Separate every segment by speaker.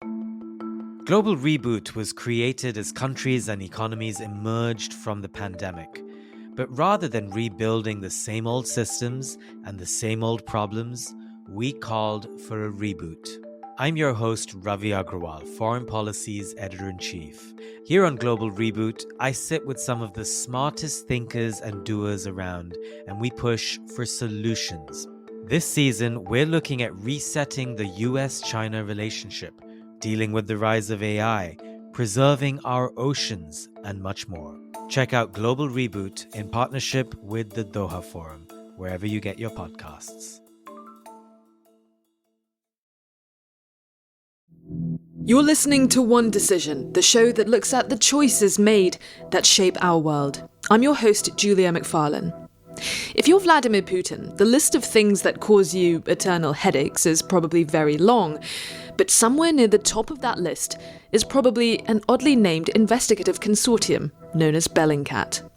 Speaker 1: Global Reboot was created as countries and economies emerged from the pandemic. But rather than rebuilding the same old systems and the same old problems, we called for a reboot. I'm your host, Ravi Agrawal, Foreign Policy's Editor-in-Chief. Here on Global Reboot, I sit with some of the smartest thinkers and doers around, and we push for solutions. This season, we're looking at resetting the US-China relationship, dealing with the rise of AI, preserving our oceans, and much more. Check out Global Reboot in partnership with the Doha Forum, wherever you get your podcasts.
Speaker 2: You're listening to One Decision, the show that looks at the choices made that shape our world. I'm your host, Julia McFarlane. If you're Vladimir Putin, the list of things that cause you eternal headaches is probably very long, but somewhere near the top of that list is probably an oddly named investigative consortium known as Bellingcat.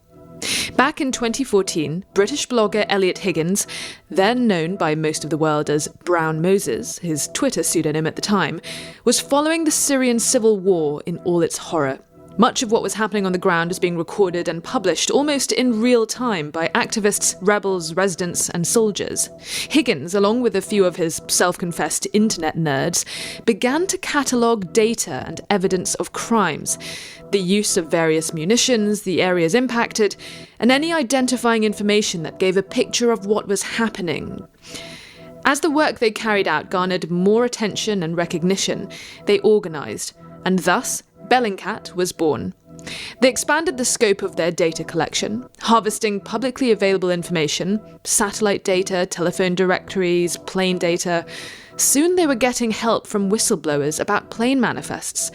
Speaker 2: Back in 2014, British blogger Elliot Higgins, then known by most of the world as Brown Moses, his Twitter pseudonym at the time, was following the Syrian civil war in all its horror. Much of what was happening on the ground is being recorded and published almost in real time by activists, rebels, residents, and soldiers. Higgins, along with a few of his self-confessed internet nerds, began to catalogue data and evidence of crimes, the use of various munitions, the areas impacted, and any identifying information that gave a picture of what was happening. As the work they carried out garnered more attention and recognition, they organised, and thus Bellingcat was born. They expanded the scope of their data collection, harvesting publicly available information, satellite data, telephone directories, plane data. Soon they were getting help from whistleblowers about plane manifests.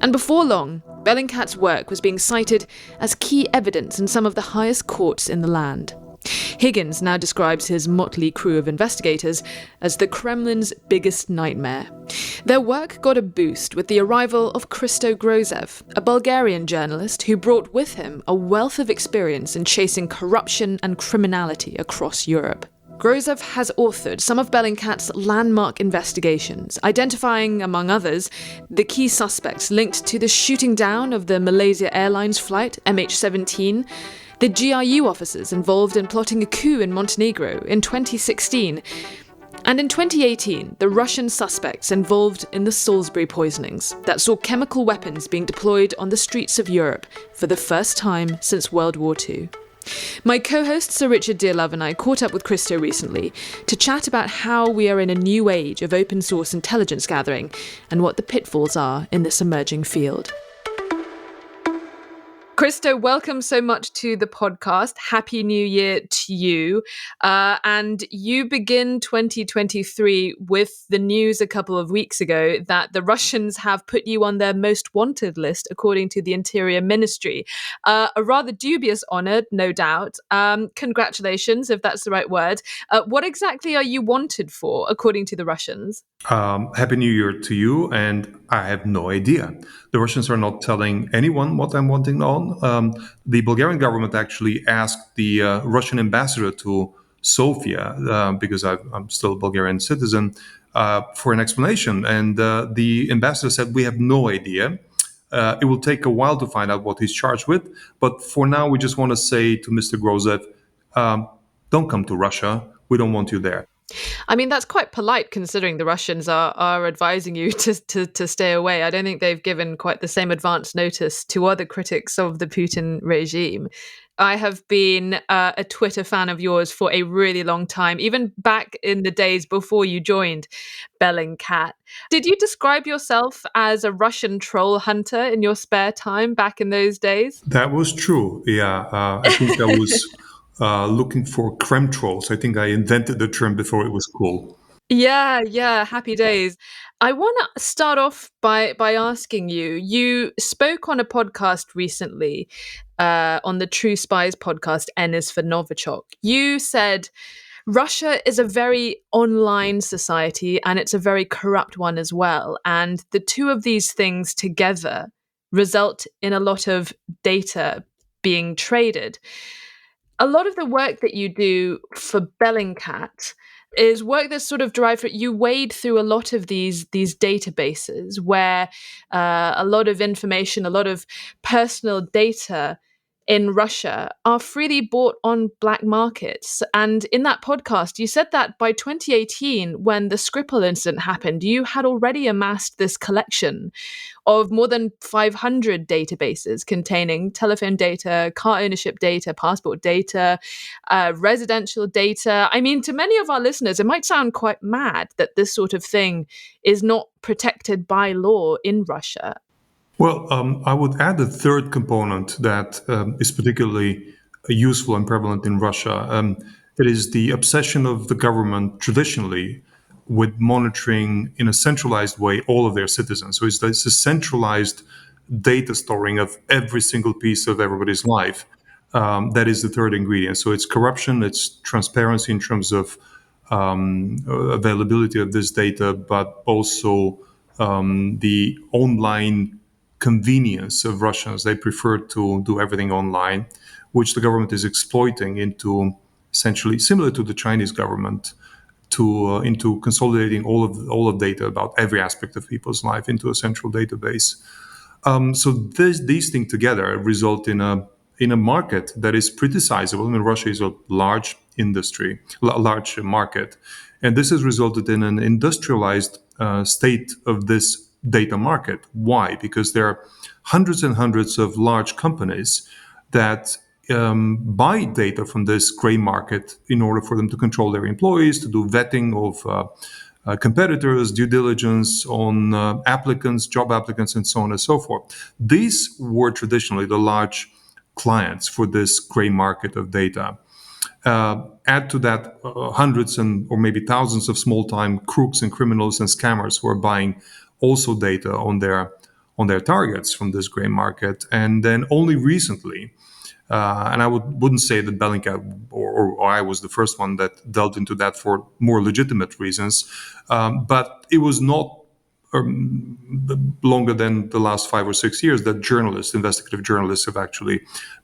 Speaker 2: And before long, Bellingcat's work was being cited as key evidence in some of the highest courts in the land. Higgins now describes his motley crew of investigators as the Kremlin's biggest nightmare. Their work got a boost with the arrival of Christo Grozev, a Bulgarian journalist who brought with him a wealth of experience in chasing corruption and criminality across Europe. Grozev has authored some of Bellingcat's landmark investigations, identifying, among others, the key suspects linked to the shooting down of the Malaysia Airlines flight MH17, the GRU officers involved in plotting a coup in Montenegro in 2016, and in 2018, the Russian suspects involved in the Salsbury poisonings that saw chemical weapons being deployed on the streets of Europe for the first time since World War II. My co-host Sir Richard Dearlove and I caught up with Christo recently to chat about how we are in a new age of open source intelligence gathering and what the pitfalls are in this emerging field. Christo, welcome so much to the podcast. Happy New Year to you. And you begin 2023 with the news a couple of weeks ago that the Russians have put you on their most wanted list, according to the Interior Ministry. A rather dubious honour, no doubt. Congratulations, if that's the right word. What exactly are you wanted for, according to the Russians?
Speaker 3: Happy New Year to you, and I have no idea. The Russians are not telling anyone what I'm wanting on. The Bulgarian government actually asked the Russian ambassador to Sofia, because I'm still a Bulgarian citizen, for an explanation. And the ambassador said, we have no idea. It will take a while to find out what he's charged with. But for now, we just want to say to Mr. Grozev, don't come to Russia. We don't want you there.
Speaker 2: I mean, that's quite polite considering the Russians are advising you to stay away. I don't think they've given quite the same advance notice to other critics of the Putin regime. I have been a Twitter fan of yours for a really long time, even back in the days before you joined Bellingcat. Did you describe yourself as a Russian troll hunter in your spare time back in those days?
Speaker 3: That was true. Yeah, I think I was looking for creme trolls. I think I invented the term before it was cool.
Speaker 2: Yeah, happy days. I want to start off by asking you, you spoke on a podcast recently, on the True Spies podcast, N is for Novichok. You said Russia is a very online society and it's a very corrupt one as well. And the two of these things together result in a lot of data being traded. A lot of the work that you do for Bellingcat is work that's sort of derived from, you wade through a lot of these databases where a lot of information, a lot of personal data in Russia are freely bought on black markets. And in that podcast, you said that by 2018, when the Skripal incident happened, you had already amassed this collection of more than 500 databases containing telephone data, car ownership data, passport data, residential data. I mean, to many of our listeners, it might sound quite mad that this sort of thing is not protected by law in Russia.
Speaker 3: Well, I would add a third component that is particularly useful and prevalent in Russia. It is the obsession of the government traditionally with monitoring in a centralized way all of their citizens. So it's a centralized data storing of every single piece of everybody's life. That is the third ingredient. So it's corruption, it's transparency in terms of availability of this data, but also the online convenience of Russians. They prefer to do everything online, which the government is exploiting into essentially similar to the Chinese government, to into consolidating all of data about every aspect of people's life into a central database. So these things together result in a market that is pretty sizable. I mean, Russia is a large industry, a large market, and this has resulted in an industrialized state of this data market. Why? Because there are hundreds and hundreds of large companies that buy data from this gray market in order for them to control their employees, to do vetting of competitors, due diligence on applicants, job applicants, and so on and so forth. These were traditionally the large clients for this gray market of data. Add to that hundreds and or maybe thousands of small-time crooks and criminals and scammers who are buying also data on their targets from this gray market. And then only recently, and I wouldn't say that Bellingcat or I was the first one that delved into that for more legitimate reasons, but it was not longer than the last 5 or 6 years that investigative journalists have actually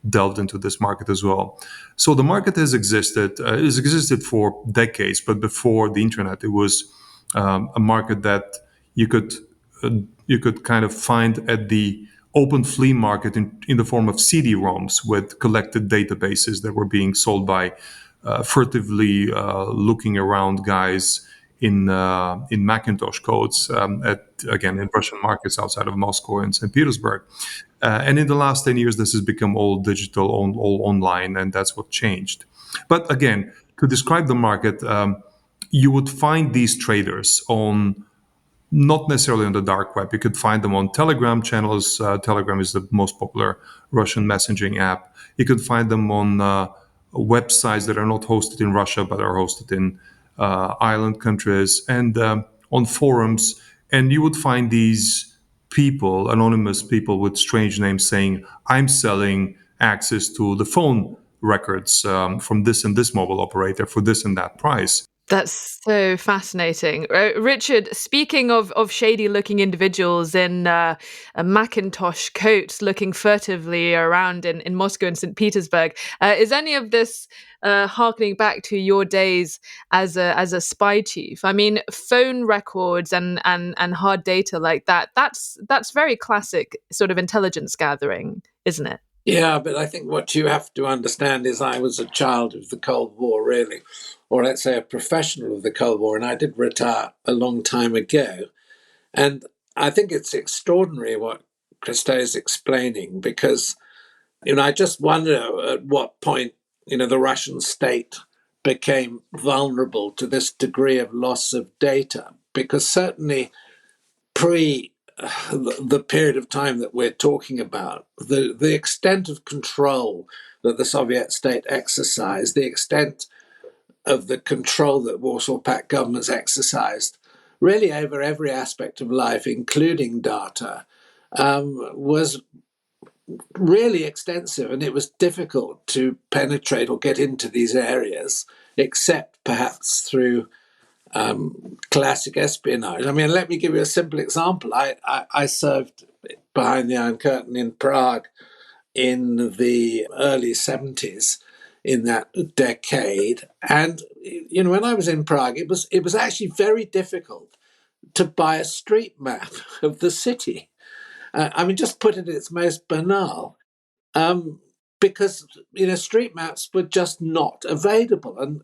Speaker 3: delved into this market as well. So the market has existed for decades, but before the internet, it was a market that you could kind of find at the open flea market in the form of CD-ROMs with collected databases that were being sold by furtively looking around guys in Macintosh codes in Russian markets outside of Moscow and St. Petersburg. And in the last 10 years, this has become all digital, all online, and that's what changed. But again, to describe the market, you would find these traders on not necessarily on the dark web. You could find them on Telegram channels. Telegram is the most popular Russian messaging app. You could find them on websites that are not hosted in Russia, but are hosted in island countries, and on forums. And you would find these people, anonymous people with strange names, saying, I'm selling access to the phone records from this and this mobile operator for this and that price.
Speaker 2: That's so fascinating. Richard, speaking of shady-looking individuals in a Macintosh coats looking furtively around in Moscow and St. Petersburg, is any of this harkening back to your days as a spy chief? I mean, phone records and hard data like that, that's very classic sort of intelligence gathering, isn't it?
Speaker 4: Yeah, but I think what you have to understand is I was a child of the Cold War, really, or let's say a professional of the Cold War, and I did retire a long time ago. And I think it's extraordinary what Christo is explaining, because, I just wonder at what point, the Russian state became vulnerable to this degree of loss of data, because certainly pre the period of time that we're talking about, the extent of control that the Soviet state exercised, the extent of the control that Warsaw Pact governments exercised, really over every aspect of life, including data, was really extensive, and it was difficult to penetrate or get into these areas, except perhaps through classic espionage. I mean, let me give you a simple example. I served behind the Iron Curtain in Prague in the early 70s in that decade. And when I was in Prague, it was actually very difficult to buy a street map of the city. Just put it in its most banal, because street maps were just not available. And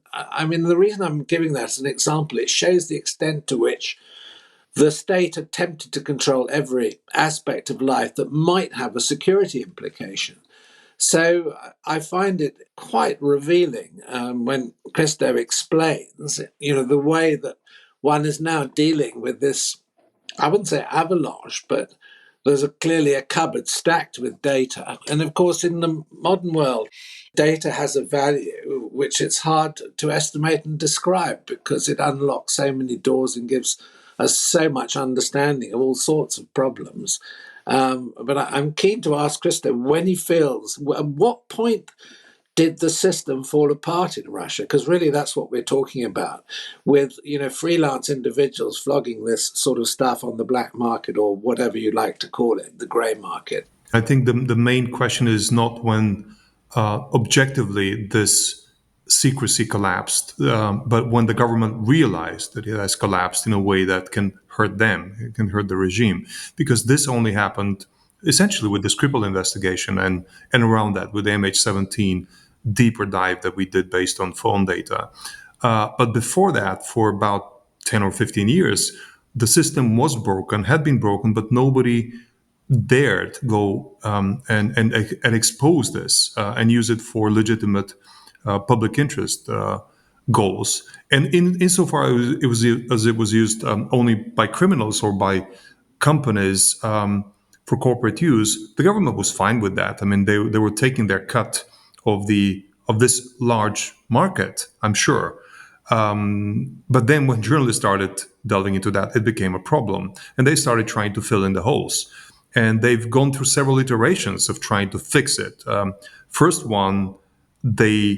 Speaker 4: the reason I'm giving that as an example, it shows the extent to which the state attempted to control every aspect of life that might have a security implication. So I find it quite revealing when Christo explains, the way that one is now dealing with this, I wouldn't say avalanche, but there's clearly a cupboard stacked with data. And of course, in the modern world, data has a value which it's hard to estimate and describe because it unlocks so many doors and gives us so much understanding of all sorts of problems. But I'm keen to ask Christo when he feels, at what point did the system fall apart in Russia? Because really that's what we're talking about, with freelance individuals flogging this sort of stuff on the black market, or whatever you like to call it, the grey market.
Speaker 3: I think the main question is not when objectively this secrecy collapsed, but when the government realized that it has collapsed in a way that can hurt them, it can hurt the regime, because this only happened essentially with the Skripal investigation and around that with the MH17 deeper dive that we did based on phone data. But before that, for about 10 or 15 years, the system was broken, had been broken, but nobody dared go and expose this and use it for legitimate public interest goals. And insofar it was used only by criminals or by companies for corporate use, the government was fine with that. I mean, they were taking their cut of this large market, I'm sure. But then when journalists started delving into that, it became a problem, and they started trying to fill in the holes. And they've gone through several iterations of trying to fix it. First one, they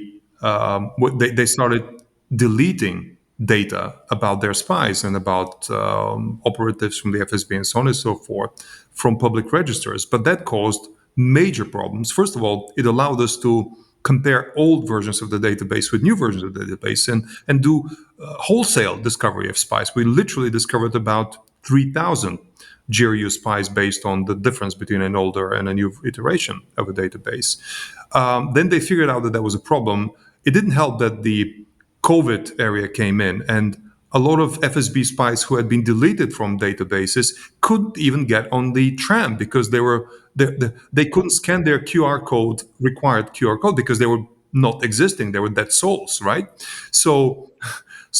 Speaker 3: started deleting data about their spies and about operatives from the FSB and so on and so forth from public registers. But that caused major problems. First of all, it allowed us to compare old versions of the database with new versions of the database and do wholesale discovery of spies. We literally discovered about 3,000 GRU spies based on the difference between an older and a new iteration of a database. Then they figured out that was a problem. It didn't help that the COVID area came in, and a lot of FSB spies who had been deleted from databases couldn't even get on the tram because they couldn't scan their required QR code, because they were not existing. They were dead souls, right? So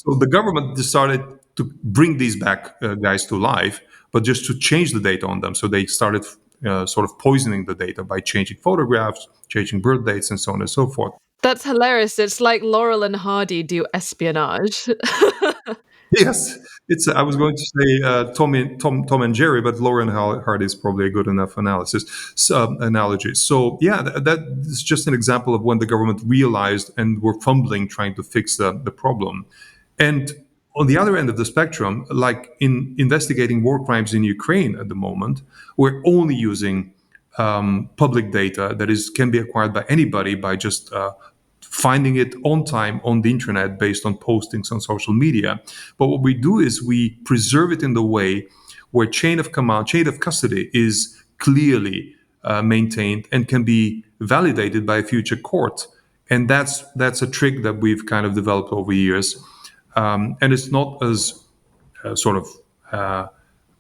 Speaker 3: the government decided to bring these back guys to life, but just to change the data on them. So they started sort of poisoning the data by changing photographs, changing birth dates, and so on and so forth.
Speaker 2: That's hilarious. It's like Laurel and Hardy do espionage.
Speaker 3: Yes, I was going to say Tom and Jerry, but Laurel and Hardy is probably a good enough analogy. So yeah, that is just an example of when the government realized and were fumbling trying to fix the problem. And on the other end of the spectrum, like in investigating war crimes in Ukraine at the moment, we're only using public data that can be acquired by anybody by just finding it on time on the internet based on postings on social media. But what we do is we preserve it in the way where chain of custody is clearly maintained and can be validated by a future court. And that's a trick that we've kind of developed over years. And it's not as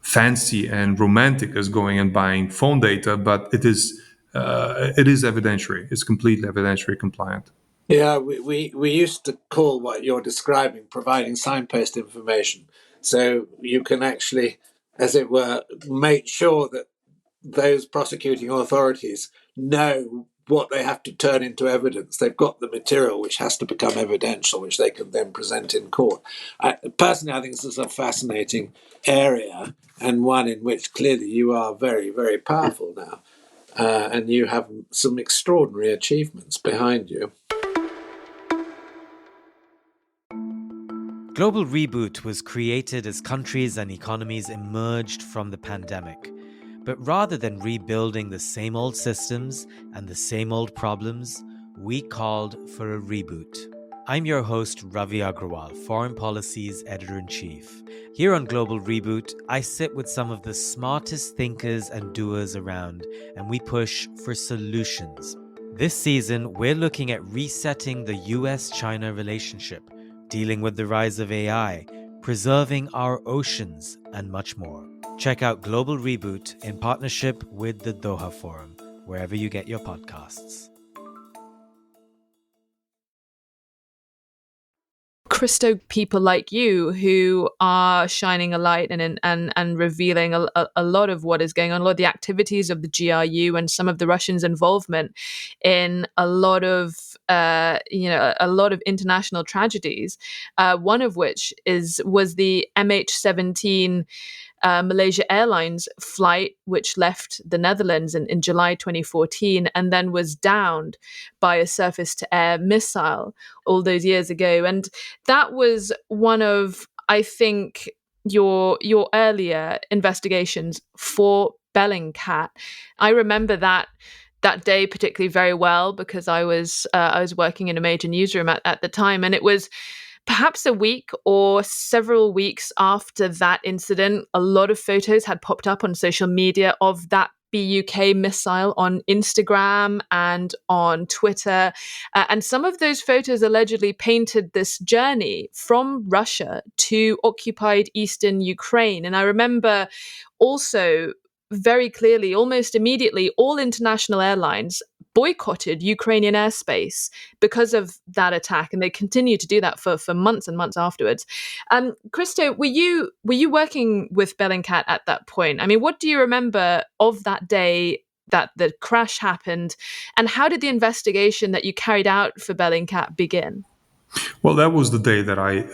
Speaker 3: fancy and romantic as going and buying phone data, but it is evidentiary. It's completely evidentiary compliant.
Speaker 4: Yeah, we used to call what you're describing providing signpost information. So you can actually, as it were, make sure that those prosecuting authorities know what they have to turn into evidence. They've got the material which has to become evidential, which they can then present in court. Personally, I think this is a fascinating area, and one in which clearly you are very, very powerful now. And you have some extraordinary achievements behind you.
Speaker 1: Global Reboot was created as countries and economies emerged from the pandemic. But rather than rebuilding the same old systems and the same old problems, we called for a reboot. I'm your host, Ravi Agrawal, Foreign Policy's Editor-in-Chief. Here on Global Reboot, I sit with some of the smartest thinkers and doers around, and we push for solutions. This season, we're looking at resetting the US-China relationship, dealing with the rise of AI, preserving our oceans, and much more. Check out Global Reboot in partnership with the Doha Forum, wherever you get your podcasts.
Speaker 2: Christo, people like you who are shining a light and revealing a lot of what is going on, a lot of the activities of the GRU and some of the Russians' involvement in a lot of international tragedies. One of which was the MH17 Malaysia Airlines flight, which left the Netherlands in July 2014 and then was downed by a surface-to-air missile all those years ago. And that was one of, I think, your earlier investigations for Bellingcat. I remember that day particularly very well because I was working in a major newsroom at the time, and it was perhaps a week or several weeks after that incident. A lot of photos had popped up on social media of that BUK missile on Instagram and on Twitter. And some of those photos allegedly painted this journey from Russia to occupied eastern Ukraine. And I remember also very clearly, almost immediately, all international airlines boycotted Ukrainian airspace because of that attack, and they continued to do that for months and months afterwards. Christo, were you working with Bellingcat at that point? I mean, what do you remember of that day that the crash happened, and how did the investigation that you carried out for Bellingcat begin?
Speaker 3: Well, that was the day that I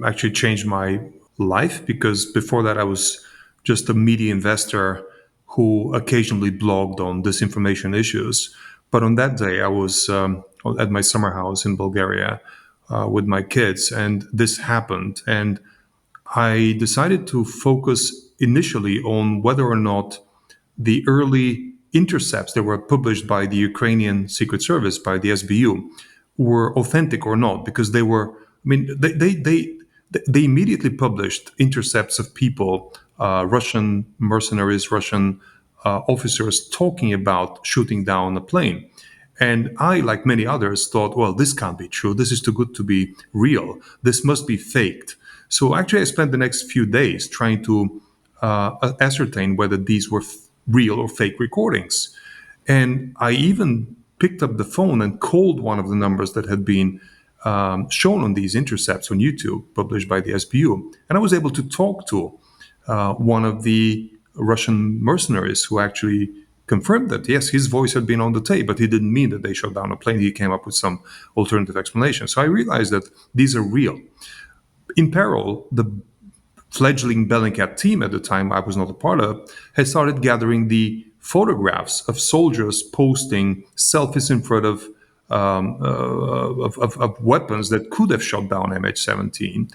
Speaker 3: actually changed my life, because before that I was just a media investor who occasionally blogged on disinformation issues. But on that day, I was at my summer house in Bulgaria with my kids, and this happened. And I decided to focus initially on whether or not the early intercepts that were published by the Ukrainian Secret Service, by the SBU, were authentic or not, because they were, I mean, they immediately published intercepts of people, Russian mercenaries, Russian officers talking about shooting down a plane. And I, like many others, thought, well, this can't be true. This is too good to be real. This must be faked. So actually, I spent the next few days trying to ascertain whether these were real or fake recordings. And I even picked up the phone and called one of the numbers that had been shown on these intercepts on YouTube, published by the SBU. And I was able to talk to one of the Russian mercenaries who actually confirmed that, yes, his voice had been on the tape, but he didn't mean that they shot down a plane. He came up with some alternative explanation. So I realized that these are real. In parallel, the fledgling Bellingcat team at the time I was not a part of had started gathering the photographs of soldiers posting selfies in front of weapons that could have shot down MH17.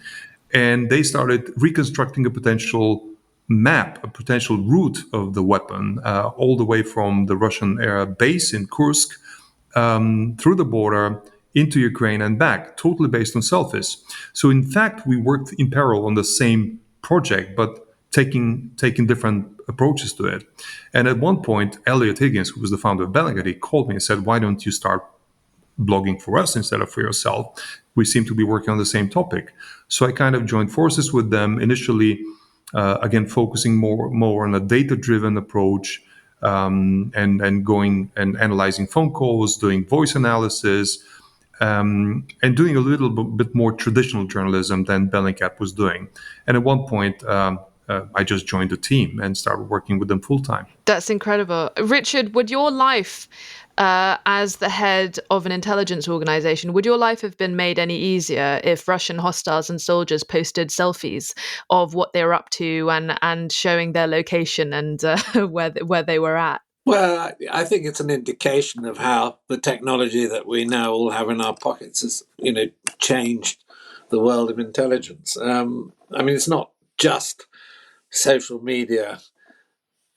Speaker 3: And they started reconstructing a potential map, a potential route of the weapon, all the way from the Russian air base in Kursk through the border into Ukraine and back, totally based on selfies. So in fact, we worked in parallel on the same project, but taking different approaches to it. And at one point, Elliot Higgins, who was the founder of Bellingcat, he called me and said, why don't you start blogging for us instead of for yourself? We seem to be working on the same topic. So I kind of joined forces with them, initially, again, focusing more on a data-driven approach, and going and analyzing phone calls, doing voice analysis, and doing a little bit more traditional journalism than Bellingcat was doing. And at one point, I just joined the team and started working with them full time.
Speaker 2: That's incredible. Richard, would your life, as the head of an intelligence organization, would your life have been made any easier if Russian hostiles and soldiers posted selfies of what they were up to and showing their location and where they were at?
Speaker 4: Well, I think it's an indication of how the technology that we now all have in our pockets has, changed the world of intelligence. I mean, it's not just social media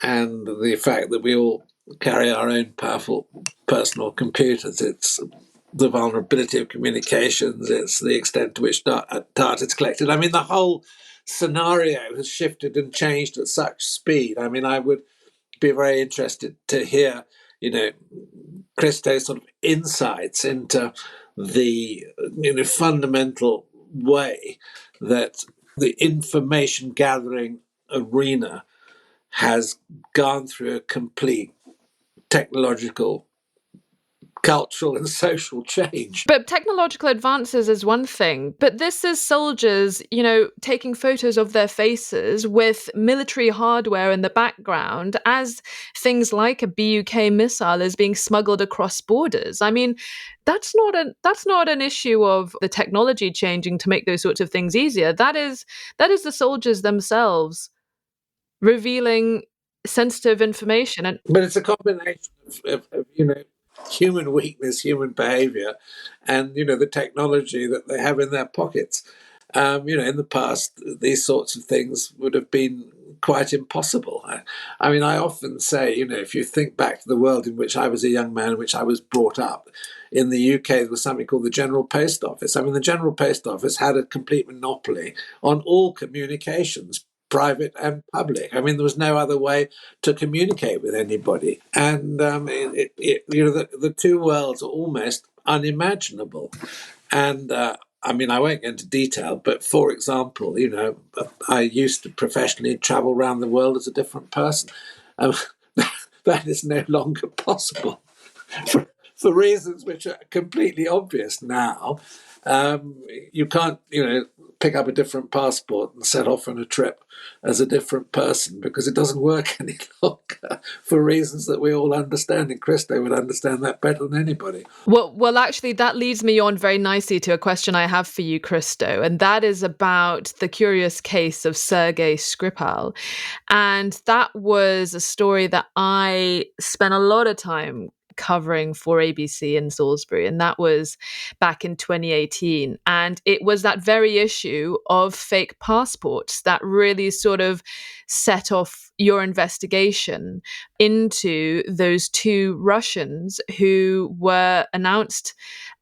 Speaker 4: and the fact that we all carry our own powerful personal computers. It's the vulnerability of communications. It's the extent to which data is collected. I mean, the whole scenario has shifted and changed at such speed. I mean, I would be very interested to hear, Christo's sort of insights into the fundamental way that the information gathering arena has gone through a complete technological, cultural, and social change.
Speaker 2: But technological advances is one thing, but this is soldiers, taking photos of their faces with military hardware in the background as things like a BUK missile is being smuggled across borders. I mean, that's not an issue of the technology changing to make those sorts of things easier. That is the soldiers themselves revealing sensitive information.
Speaker 4: But it's a combination of human weakness, human behavior, and the technology that they have in their pockets. In the past, these sorts of things would have been quite impossible. I mean, I often say, if you think back to the world in which I was a young man, in which I was brought up, in the UK, there was something called the General Post Office. I mean, the General Post Office had a complete monopoly on all communications, private and public. I mean, there was no other way to communicate with anybody. And the two worlds are almost unimaginable. And I mean, I won't go into detail, but for example, I used to professionally travel around the world as a different person. That is no longer possible for reasons which are completely obvious now. You can't, pick up a different passport and set off on a trip as a different person because it doesn't work any longer for reasons that we all understand. And Christo would understand that better than anybody.
Speaker 2: Well, actually, that leads me on very nicely to a question I have for you, Christo, and that is about the curious case of Sergei Skripal. And that was a story that I spent a lot of time covering for ABC in Salsbury, and that was back in 2018. And it was that very issue of fake passports that really sort of set off your investigation into those two Russians who were announced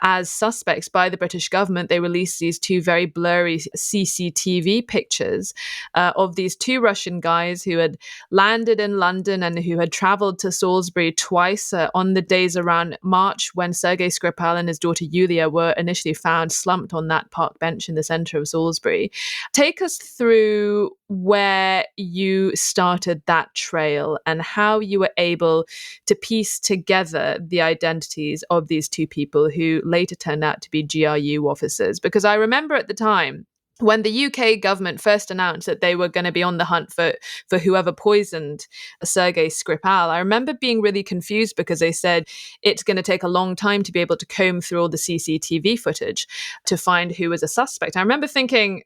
Speaker 2: as suspects by the British government. They released these two very blurry CCTV pictures of these two Russian guys who had landed in London and who had traveled to Salisbury twice on the days around March when Sergei Skripal and his daughter Yulia were initially found slumped on that park bench in the centre of Salisbury. Take us through where you started that trail and how you were able to piece together the identities of these two people who later turned out to be GRU officers. Because I remember at the time, when the UK government first announced that they were going to be on the hunt for whoever poisoned Sergei Skripal, I remember being really confused because they said it's going to take a long time to be able to comb through all the CCTV footage to find who was a suspect. I remember thinking,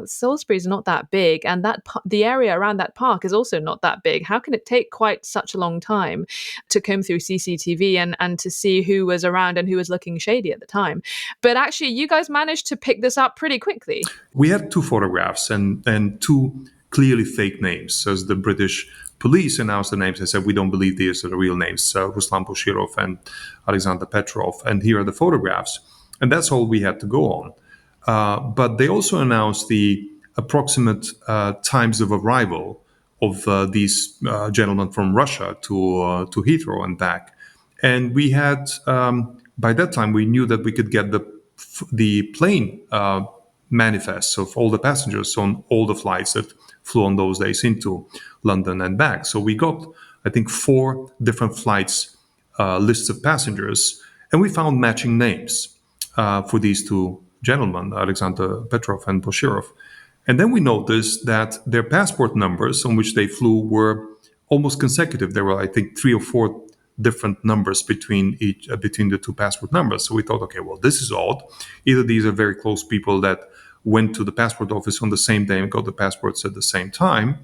Speaker 2: Salisbury's not that big, and the area around that park is also not that big. How can it take quite such a long time to comb through CCTV and to see who was around and who was looking shady at the time? But actually, you guys managed to pick this up pretty quickly.
Speaker 3: We had two photographs and two clearly fake names. As the British police announced the names, they said, we don't believe these are the real names, Ruslan Boshirov and Alexander Petrov. And here are the photographs. And that's all we had to go on. But they also announced the approximate times of arrival of these gentlemen from Russia to Heathrow and back. And we had, by that time, we knew that we could get the plane manifests of all the passengers on all the flights that flew on those days into London and back. So we got, I think, 4 different flights, lists of passengers, and we found matching names for these two gentlemen, Alexander Petrov and Boshirov. And then we noticed that their passport numbers on which they flew were almost consecutive. There were, I think, 3 or 4 different numbers between the two passport numbers. So we thought, okay, well, this is odd. Either these are very close people that went to the passport office on the same day and got the passports at the same time,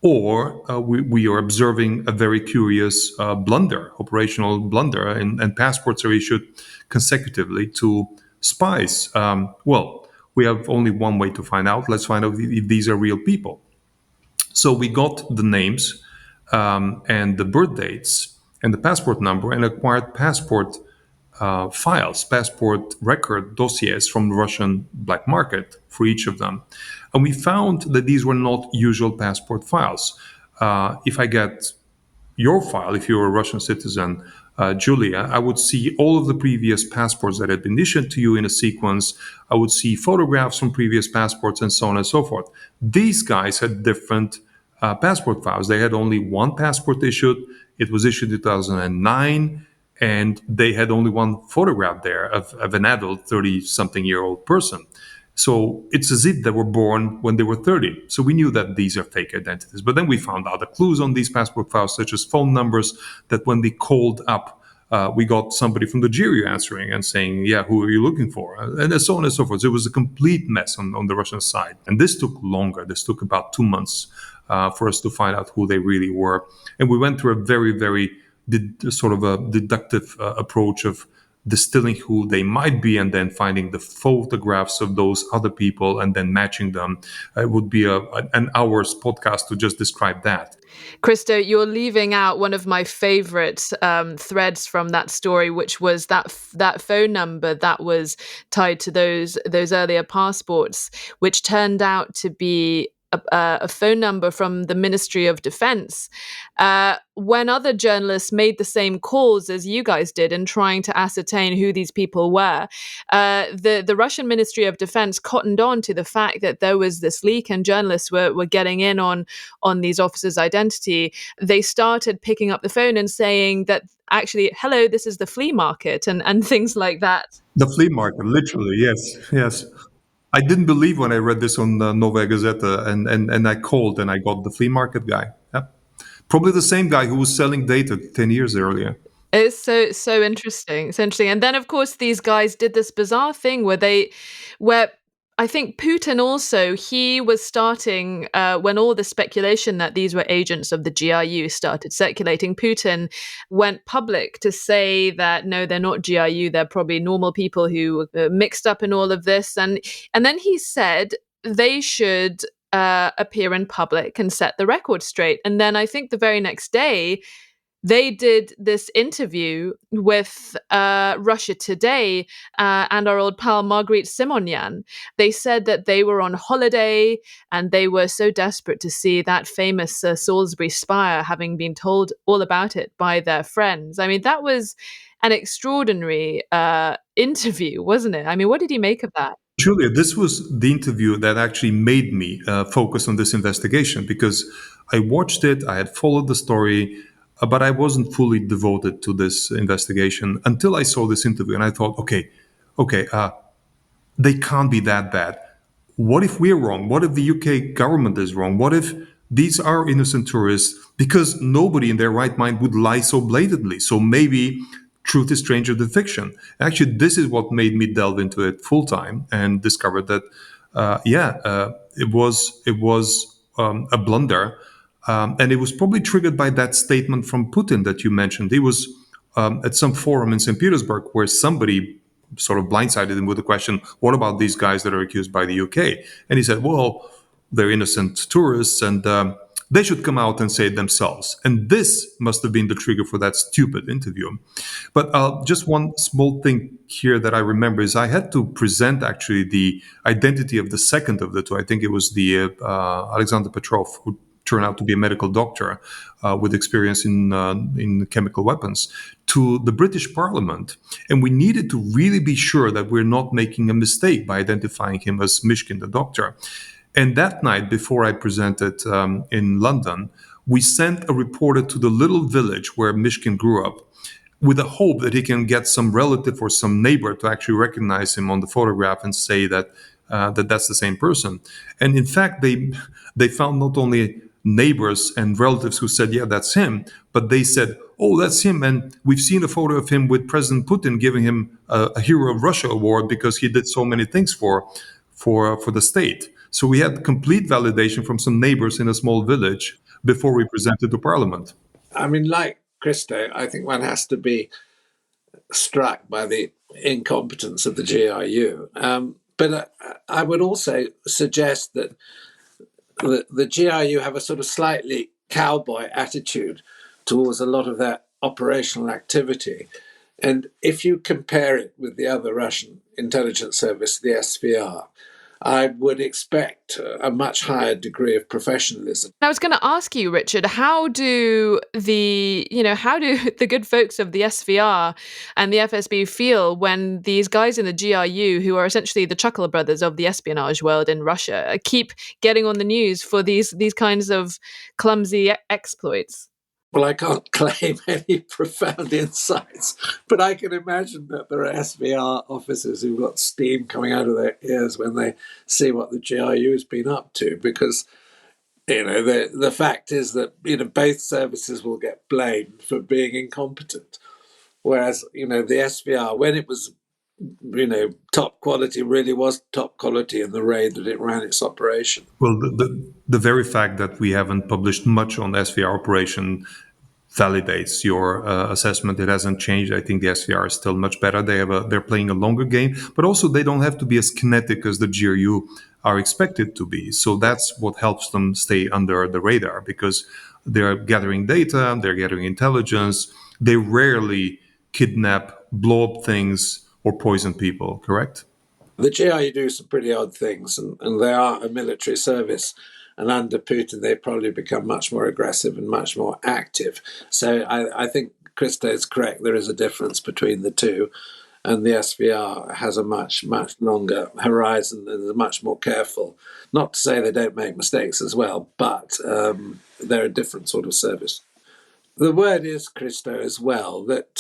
Speaker 3: or we are observing a very curious operational blunder, and passports are issued consecutively to spies. Well, we have only one way to find out. Let's find out if these are real people. So we got the names and the birth dates and the passport number, and acquired passport files, passport record dossiers from the Russian black market for each of them. And we found that these were not usual passport files. If I get your file, if you're a Russian citizen, Julia, I would see all of the previous passports that had been issued to you in a sequence. I would see photographs from previous passports and so on and so forth. These guys had different passport files. They had only one passport issued. It was issued in 2009, and they had only one photograph there of an adult 30-something-year-old person. So it's as if they were born when they were 30. So we knew that these are fake identities. But then we found other clues on these passport files, such as phone numbers, that when they called up, we got somebody from the jury answering and saying, yeah, who are you looking for? And so on and so forth. So it was a complete mess on the Russian side. And this took longer. This took about 2 months for us to find out who they really were. And we went through a very, very sort of a deductive approach of distilling who they might be and then finding the photographs of those other people and then matching them. It would be an hour's podcast to just describe that.
Speaker 2: Christo, you're leaving out one of my favorite threads from that story, which was that phone number that was tied to those earlier passports, which turned out to be a phone number from the Ministry of Defense. When other journalists made the same calls as you guys did in trying to ascertain who these people were, the Russian Ministry of Defense cottoned on to the fact that there was this leak and journalists were getting in on these officers' identity. They started picking up the phone and saying that actually, hello, this is the flea market and things like that.
Speaker 3: The flea market, literally, yes. I didn't believe when I read this on Novaya Gazeta, and I called and I got the flea market guy. Yep. Probably the same guy who was selling data 10 years earlier.
Speaker 2: It's so interesting. It's interesting. And then, of course, these guys did this bizarre thing where I think Putin also, he was starting, when all the speculation that these were agents of the GRU started circulating, Putin went public to say that, no, they're not GRU, they're probably normal people who were mixed up in all of this. And then he said they should appear in public and set the record straight. And then I think the very next day, they did this interview with Russia Today and our old pal Marguerite Simonyan. They said that they were on holiday and they were so desperate to see that famous Salsbury spire, having been told all about it by their friends. I mean, that was an extraordinary interview, wasn't it? I mean, what did you make of that?
Speaker 3: Julia, this was the interview that actually made me focus on this investigation, because I watched it, I had followed the story, but I wasn't fully devoted to this investigation until I saw this interview, and I thought, okay, they can't be that bad. What if we're wrong? What if the UK government is wrong? What if these are innocent tourists? Because nobody in their right mind would lie so blatantly. So maybe truth is stranger than fiction. Actually, this is what made me delve into it full time and discovered that, it was a blunder. And it was probably triggered by that statement from Putin that you mentioned. He was at some forum in St. Petersburg where somebody sort of blindsided him with the question, what about these guys that are accused by the UK? And he said, well, they're innocent tourists and they should come out and say it themselves. And this must have been the trigger for that stupid interview. But just one small thing here that I remember is I had to present actually the identity of the second of the two. I think it was the Alexander Petrov, who turned out to be a medical doctor with experience in chemical weapons, to the British Parliament. And we needed to really be sure that we're not making a mistake by identifying him as Mishkin, the doctor. And that night, before I presented in London, we sent a reporter to the little village where Mishkin grew up, with the hope that he can get some relative or some neighbor to actually recognize him on the photograph and say that that's the same person. And in fact, they found not only neighbors and relatives who said, yeah, that's him, but they said, oh, that's him. And we've seen a photo of him with President Putin giving him a Hero of Russia award because he did so many things for the state. So we had complete validation from some neighbors in a small village before we presented to Parliament.
Speaker 4: I mean, like Christo, I think one has to be struck by the incompetence of the GRU. But I would also suggest that the GRU have a sort of slightly cowboy attitude towards a lot of that operational activity. And if you compare it with the other Russian intelligence service, the SVR, I would expect a much higher degree of professionalism.
Speaker 2: I was going to ask you, Richard, how do the good folks of the SVR and the FSB feel when these guys in the GRU, who are essentially the Chuckle brothers of the espionage world in Russia, keep getting on the news for these kinds of clumsy exploits?
Speaker 4: Well, I can't claim any profound insights, but I can imagine that there are SVR officers who've got steam coming out of their ears when they see what the GRU has been up to, because the fact is that both services will get blamed for being incompetent, whereas the SVR, when it was top quality, really was top quality in the way that it ran its operation.
Speaker 3: Well, the very fact that we haven't published much on SVR operation validates your assessment. It hasn't changed. I think the SVR is still much better. They're playing a longer game, but also they don't have to be as kinetic as the GRU are expected to be. So that's what helps them stay under the radar, because they're gathering data, they're gathering intelligence. They rarely kidnap, blow up things, or poison people, correct?
Speaker 4: The GRU do some pretty odd things, and they are a military service. And under Putin, they've probably become much more aggressive and much more active. So I think Christo is correct. There is a difference between the two. And the SVR has a much, much longer horizon and is much more careful. Not to say they don't make mistakes as well, but they're a different sort of service. The word is, Christo, as well, that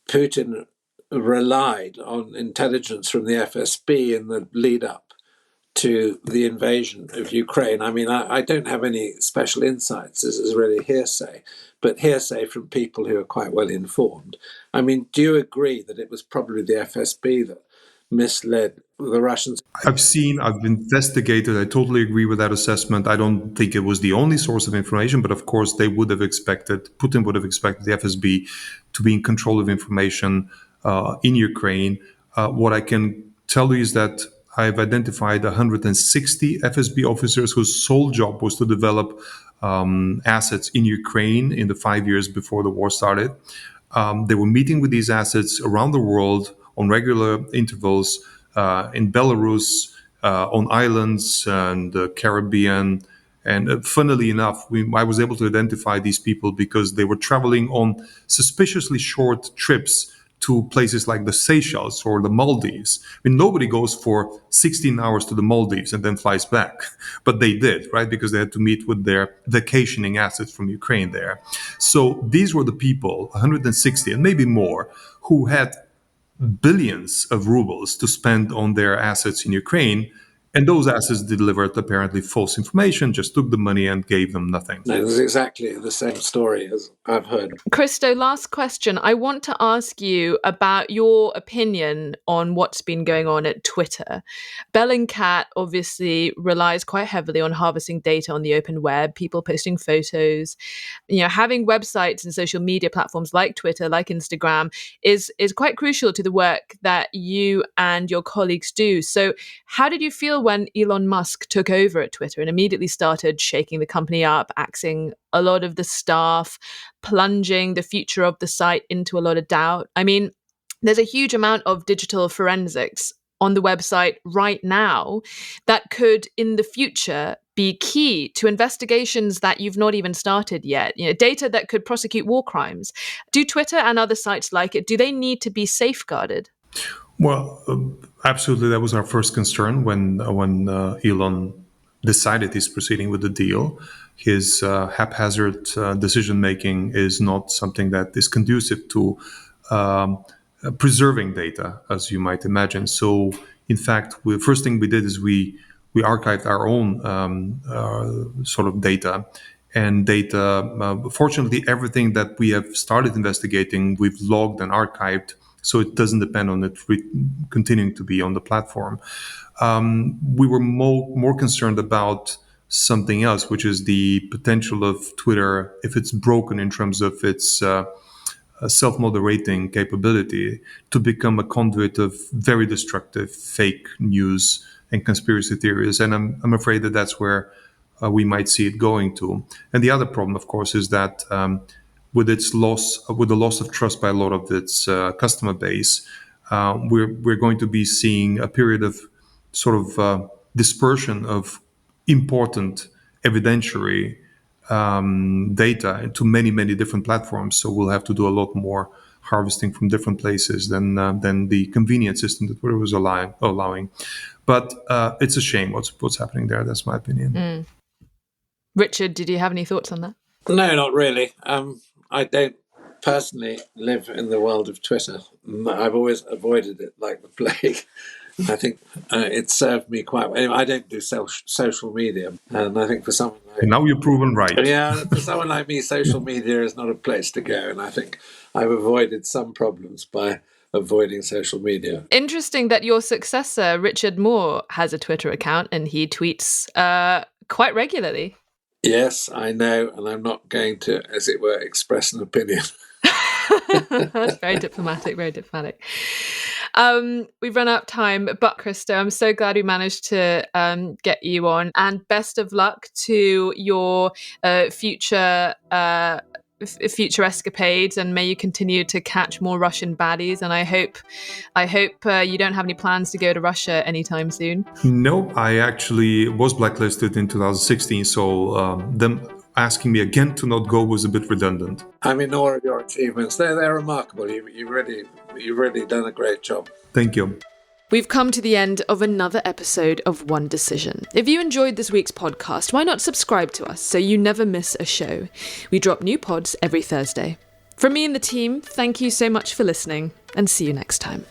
Speaker 4: Putin relied on intelligence from the FSB in the lead up to the invasion of Ukraine. I mean, I don't have any special insights. This is really hearsay, but hearsay from people who are quite well informed. I mean, do you agree that it was probably the FSB that misled the Russians?
Speaker 3: I've investigated. I totally agree with that assessment. I don't think it was the only source of information, but of course Putin would have expected the FSB to be in control of information in Ukraine. What I can tell you is that I've identified 160 FSB officers whose sole job was to develop assets in Ukraine in the 5 years before the war started. They were meeting with these assets around the world on regular intervals in Belarus, on islands and the Caribbean. And funnily enough, I was able to identify these people because they were traveling on suspiciously short trips to places like the Seychelles or the Maldives. I mean, nobody goes for 16 hours to the Maldives and then flies back. But they did, right? Because they had to meet with their vacationing assets from Ukraine there. So these were the people, 160 and maybe more, who had billions of rubles to spend on their assets in Ukraine. And those assets delivered apparently false information, just took the money and gave them nothing.
Speaker 4: No, it's exactly the same story as I've heard.
Speaker 2: Christo, last question. I want to ask you about your opinion on what's been going on at Twitter. Bellingcat obviously relies quite heavily on harvesting data on the open web, people posting photos. Having websites and social media platforms like Twitter, like Instagram, is quite crucial to the work that you and your colleagues do. So how did you feel when Elon Musk took over at Twitter and immediately started shaking the company up, axing a lot of the staff, plunging the future of the site into a lot of doubt? I mean, there's a huge amount of digital forensics on the website right now that could, in the future, be key to investigations that you've not even started yet. Data that could prosecute war crimes. Do Twitter and other sites like it, do they need to be safeguarded?
Speaker 3: Well, absolutely. That was our first concern when Elon decided he's proceeding with the deal. His haphazard decision-making is not something that is conducive to preserving data, as you might imagine. So, in fact, the first thing we did is we archived our own sort of data. And fortunately, everything that we have started investigating, we've logged and archived, so it doesn't depend on it continuing to be on the platform. We were more concerned about something else, which is the potential of Twitter, if it's broken in terms of its self-moderating capability, to become a conduit of very destructive fake news and conspiracy theories. And I'm afraid that that's where we might see it going to. And the other problem, of course, is that with the loss of trust by a lot of its customer base, we're going to be seeing a period of sort of dispersion of important evidentiary data into many different platforms. So we'll have to do a lot more harvesting from different places than the convenient system that Twitter was allowing. But it's a shame what's happening there. That's my opinion.
Speaker 2: Richard, did you have any thoughts on that?
Speaker 4: No, not really. I don't personally live in the world of Twitter. I've always avoided it like the plague. I think it served me quite well. Anyway, I don't do social media, and I think for someone like
Speaker 3: and now you're proven right.
Speaker 4: Yeah, for someone like me, social media is not a place to go, and I think I've avoided some problems by avoiding social media.
Speaker 2: Interesting that your successor, Richard Moore, has a Twitter account and he tweets quite regularly.
Speaker 4: Yes, I know, and I'm not going to, as it were, express an opinion.
Speaker 2: Very diplomatic, very diplomatic. We've run out of time, but Christo, I'm so glad we managed to get you on, and best of luck to your future escapades, and may you continue to catch more Russian baddies. And I hope you don't have any plans to go to Russia anytime soon.
Speaker 3: No, I actually was blacklisted in 2016, so them asking me again to not go was a bit redundant.
Speaker 4: I mean, all of your achievements, they're remarkable. You've really done a great job.
Speaker 3: Thank you.
Speaker 2: We've come to the end of another episode of One Decision. If you enjoyed this week's podcast, why not subscribe to us so you never miss a show? We drop new pods every Thursday. From me and the team, thank you so much for listening, and see you next time.